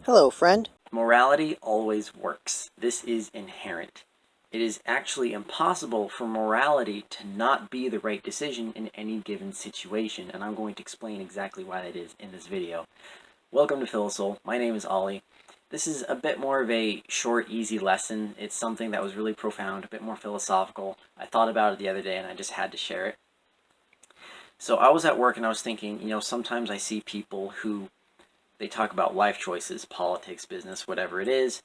Hello, friend. Morality always works. This is inherent. It is actually impossible for morality to not be the right decision in any given situation, and I'm going to explain exactly why that is in this video. Welcome to Philosoul. My name is Ollie. This is a bit more of a short, easy lesson. It's something that was really profound, a bit more philosophical. I thought about it the other day and I just had to share it. So I was at work and I was thinking, sometimes I see people who they talk about life choices, politics, business, whatever it is,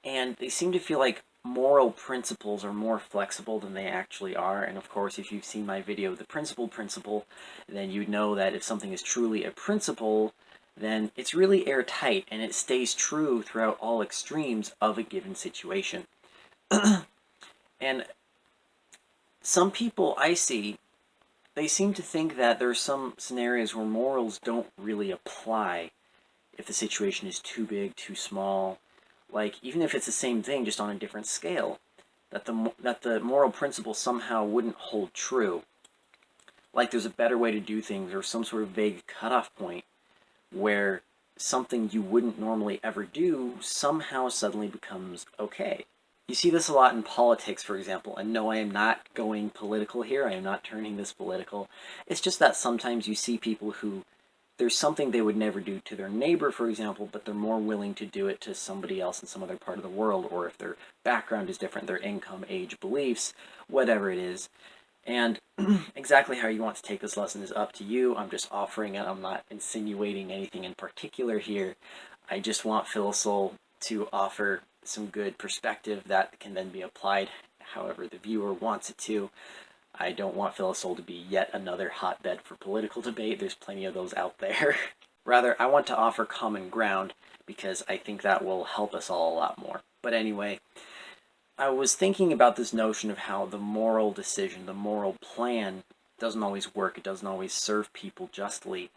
and they seem to feel like moral principles are more flexible than they actually are. And of course, if you've seen my video, The Principle, then you know that if something is truly a principle, then it's really airtight and it stays true throughout all extremes of a given situation. And some people I see, they seem to think that there are some scenarios where morals don't really apply if the situation is too big, too small, like even if it's the same thing just on a different scale, that the moral principle somehow wouldn't hold true. Like there's a better way to do things or some sort of vague cutoff point where something you wouldn't normally ever do somehow suddenly becomes okay. You see this a lot in politics, for example, and no, I am not going political here. I am not turning this political. It's just that sometimes you see people who there's something they would never do to their neighbor, for example, but they're more willing to do it to somebody else in some other part of the world, or if their background is different, their income, age, beliefs, whatever it is. And exactly how you want to take this lesson is up to you. I'm just offering it. I'm not insinuating anything in particular here. I just want Philosoul to offer some good perspective that can then be applied however the viewer wants it to. I don't want Philosoul to be yet another hotbed for political debate. There's plenty of those out there. Rather, I want to offer common ground because I think that will help us all a lot more. But anyway, I was thinking about this notion of how the moral decision, the moral plan, doesn't always work. It doesn't always serve people justly.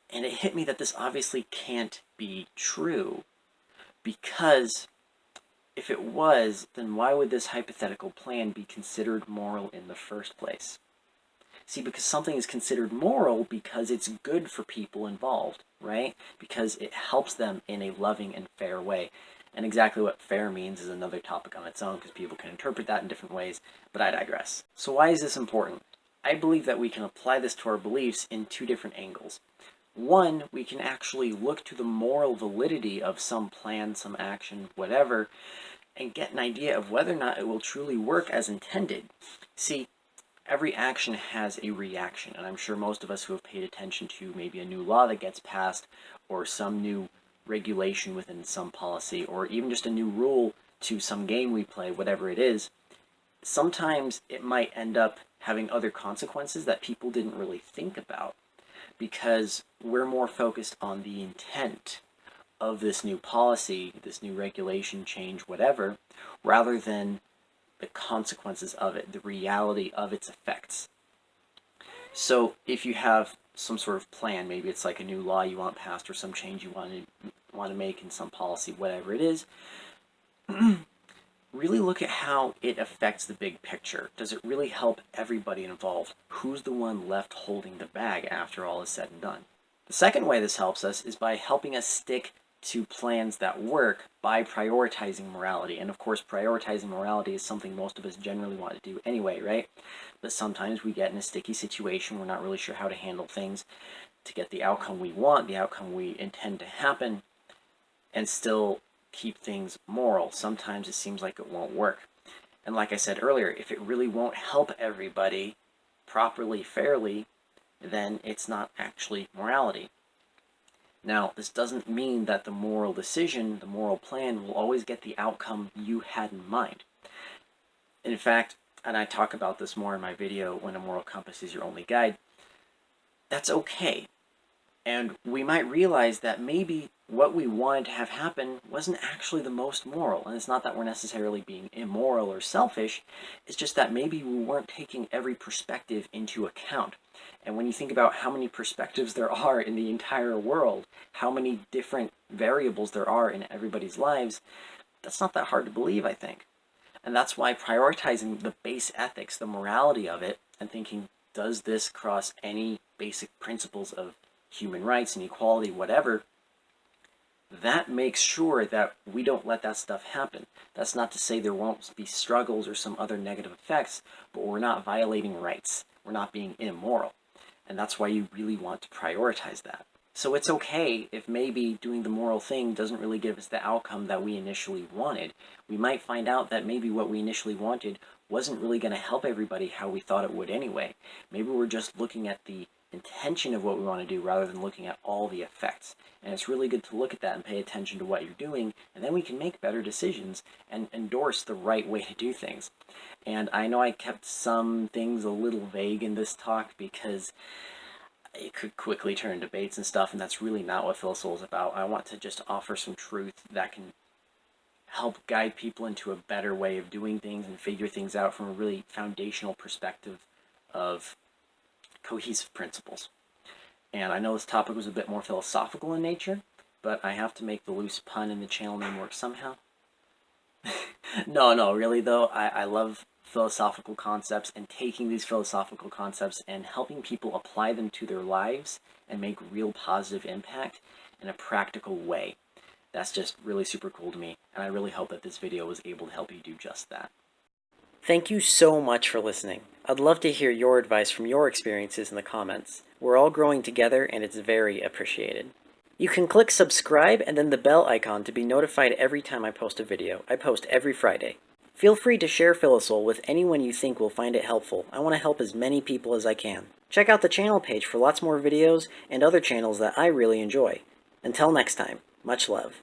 And it hit me that this obviously can't be true because if it was, then why would this hypothetical plan be considered moral in the first place? See, because something is considered moral because it's good for people involved, right? Because it helps them in a loving and fair way. And exactly what fair means is another topic on its own because people can interpret that in different ways, but I digress. So why is this important? I believe that we can apply this to our beliefs in two different angles. One, we can actually look to the moral validity of some plan, some action, whatever, and get an idea of whether or not it will truly work as intended. See, every action has a reaction, and I'm sure most of us who have paid attention to maybe a new law that gets passed or some new regulation within some policy or even just a new rule to some game we play, whatever it is, sometimes it might end up having other consequences that people didn't really think about because we're more focused on the intent of this new policy, this new regulation change, whatever, rather than the consequences of it, the reality of its effects. So if you have some sort of plan, maybe it's like a new law you want passed or some change you want to make in some policy, whatever it is, really look at how it affects the big picture. Does it really help everybody involved? Who's the one left holding the bag after all is said and done? The second way this helps us is by helping us stick to plans that work by prioritizing morality. And of course, prioritizing morality is something most of us generally want to do anyway, right? But sometimes we get in a sticky situation, we're not really sure how to handle things to get the outcome we want, the outcome we intend to happen, and still keep things moral. Sometimes it seems like it won't work. And like I said earlier, if it really won't help everybody properly, fairly, then it's not actually morality. Now, this doesn't mean that the moral decision, the moral plan, will always get the outcome you had in mind. In fact, and I talk about this more in my video, When a Moral Compass is Your Only Guide, that's okay. And we might realize that maybe what we wanted to have happen wasn't actually the most moral. And it's not that we're necessarily being immoral or selfish, it's just that maybe we weren't taking every perspective into account. And when you think about how many perspectives there are in the entire world, how many different variables there are in everybody's lives, that's not that hard to believe, I think. And that's why prioritizing the base ethics, the morality of it, and thinking, does this cross any basic principles of human rights and equality, whatever, that makes sure that we don't let that stuff happen. That's not to say there won't be struggles or some other negative effects, but we're not violating rights. We're not being immoral. And that's why you really want to prioritize that. So it's okay if maybe doing the moral thing doesn't really give us the outcome that we initially wanted. We might find out that maybe what we initially wanted wasn't really going to help everybody how we thought it would anyway. Maybe we're just looking at the intention of what we want to do rather than looking at all the effects. And it's really good to look at that and pay attention to what you're doing, and then we can make better decisions and endorse the right way to do things. And I know I kept some things a little vague in this talk because it could quickly turn into debates and stuff, and that's really not what PhiloSoul is about. I want to just offer some truth that can help guide people into a better way of doing things and figure things out from a really foundational perspective of cohesive principles. And I know this topic was a bit more philosophical in nature, but I have to make the loose pun in the channel name work somehow. No, really though, I love philosophical concepts and taking these philosophical concepts and helping people apply them to their lives and make real positive impact in a practical way. That's just really super cool to me, and I really hope that this video was able to help you do just that. Thank you so much for listening. I'd love to hear your advice from your experiences in the comments. We're all growing together, and it's very appreciated. You can click subscribe and then the bell icon to be notified every time I post a video. I post every Friday. Feel free to share PhiloSoul with anyone you think will find it helpful. I want to help as many people as I can. Check out the channel page for lots more videos and other channels that I really enjoy. Until next time, much love.